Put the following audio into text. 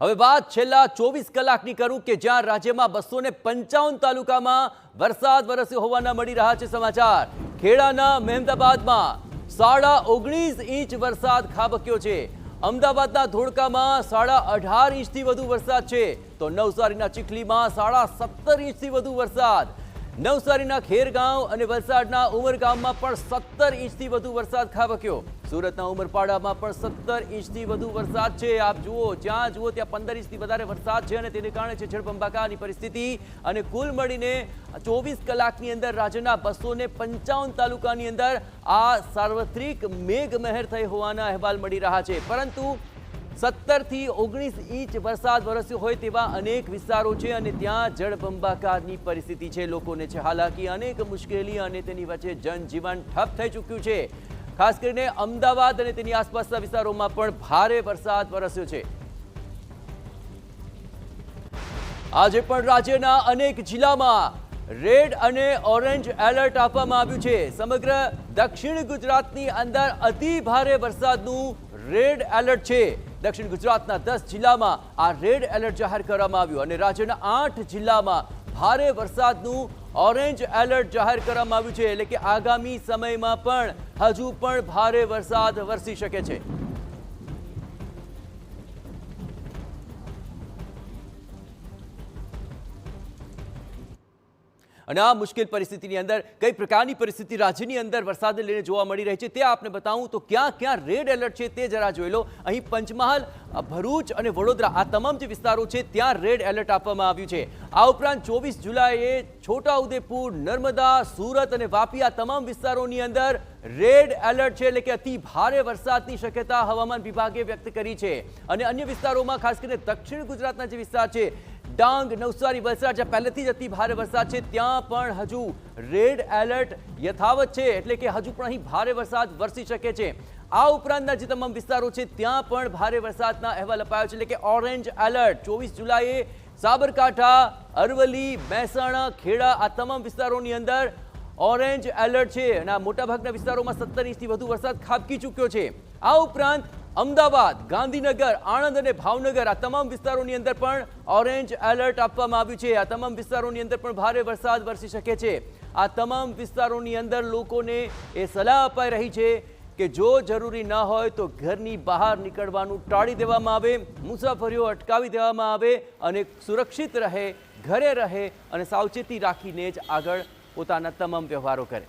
હવે વાત છેલ્લા 24 કલાકની કરું કે જ્યાં રાજ્યમાં 255 તાલુકામાં વરસાદ વરસ્યો હોવાના મળી રહ્યા છે સમાચાર। ખેડાના મહેમદાબાદમાં 19.5 ઇંચ વરસાદ ખાબક્યો છે। અમદાવાદના ધોળકામાં 18.5 ઇંચથી વધુ વરસાદ છે તો નવસારીના ચીખલીમાં 17.5 ઇંચથી વધુ વરસાદ, નવસારીના ખેરગાંવ અને વલસાડના ઉમરગામમાં પણ 17 ઇંચથી વધુ વરસાદ ખાબક્યો। સુરતના ઉમરપાડામાં પણ 17 ઇંચથી વધુ વરસાદ છે। આપ જુઓ, જ્યાં જુઓ ત્યાં 15 ઇંચથી વધારે વરસાદ છે અને તેને કારણે છે જળબંબાકારની પરિસ્થિતિ। અને કુલ મળીને 24 કલાકની અંદર રાજ્યના 255 તાલુકાની અંદર આ સાર્વત્રિક મેઘમહેર થઈ હોવાના અહેવાલ મળી રહ્યા છે। પરંતુ 17 થી 19 ઇંચ વરસાદ વરસ્યો હોય તેવા અનેક વિસ્તારો છે અને ત્યાં જળબંબાકારની પરિસ્થિતિ છે। લોકોને છે હાલાકી, અનેક મુશ્કેલી અને તેની વચ્ચે જનજીવન ઠપ થઈ ચૂક્યું છે। ખાસ કરીને અમદાવાદ અને તેની આસપાસના વિસ્તારોમાં પણ ભારે વરસાદ વરસ્યો છે। આજે પણ રાજ્યના અનેક જિલ્લામાં રેડ અને ઓરેન્જ એલર્ટ આપવામાં આવ્યું છે। સમગ્ર દક્ષિણ ગુજરાતની અંદર અતિ ભારે વરસાદનું રેડ એલર્ટ છે। દક્ષિણ ગુજરાતના 10 જિલ્લામાં આ રેડ એલર્ટ જાહેર કરવામાં આવ્યું અને રાજ્યના 8 જિલ્લામાં ભારે વરસાદનું ઓરેન્જ એલર્ટ જાહેર કરવામાં આવ્યું છે। એટલે કે આગામી સમયમાં પણ હજુ પણ ભારે વરસાદ વરસી શકે છે। અને આ મુશ્કેલ પરિસ્થિતિની અંદર કઈ પ્રકારની પરિસ્થિતિ રાજ્યની અંદર વરસાદને લઈને જોવા મળી રહી છે તે આપને બતાવું તો ક્યાં ક્યાં રેડ એલર્ટ છે તે જરા જોઈ લો। અહીં પંચમહાલ, ભરૂચ અને વડોદરા આ તમામ જે વિસ્તારો છે ત્યાં રેડ એલર્ટ આપવામાં આવ્યું છે। આ ઉપરાંત 24 જુલાઈએ છોટાઉદેપુર, નર્મદા, સુરત અને વાપી આ તમામ વિસ્તારોની અંદર રેડ એલર્ટ છે, એટલે કે અતિ ભારે વરસાદની શક્યતા હવામાન વિભાગે વ્યક્ત કરી છે। અને અન્ય વિસ્તારોમાં ખાસ કરીને દક્ષિણ ગુજરાતના જે વિસ્તાર છે ડાંગ, નવસારી, વલસાડ જ્યાં પહેલેથી જ અતિ ભારે વરસાદ છે ત્યાં પણ હજુ રેડ એલર્ટ યથાવત છે, એટલે કે હજુ પણ અહીં ભારે વરસાદ વરસી શકે છે। આ ઉપરાંતના જે તમામ વિસ્તારો છે ત્યાં પણ ભારે વરસાદના અહેવાલ અપાયો છે, એટલે કે ઓરેન્જ એલર્ટ 24 જુલાઈએ સાબરકાંઠા, અરવલ્લી, મહેસાણા, ખેડા આ તમામ વિસ્તારોની અંદર ઓરેન્જ એલર્ટ છે અને આ મોટાભાગના વિસ્તારોમાં 17 ઇંચથી વધુ વરસાદ ખાબકી ચૂક્યો છે। આ ઉપરાંત અમદાવાદ, ગાંધીનગર, આણંદ અને ભાવનગર આ તમામ વિસ્તારોની અંદર પણ ઓરેન્જ એલર્ટ આપવામાં આવ્યું છે। આ તમામ વિસ્તારોની અંદર પણ ભારે વરસાદ વરસી શકે છે। આ તમામ વિસ્તારોની અંદર લોકોને એ સલાહ અપાઈ રહી છે કે જો જરૂરી ન હોય તો ઘરની બહાર નીકળવાનું ટાળી દેવામાં આવે, મુસાફરીઓ અટકાવી દેવામાં આવે અને સુરક્ષિત રહે, ઘરે રહે અને સાવચેતી રાખીને જ આગળ પોતાના તમામ વ્યવહારો કરે।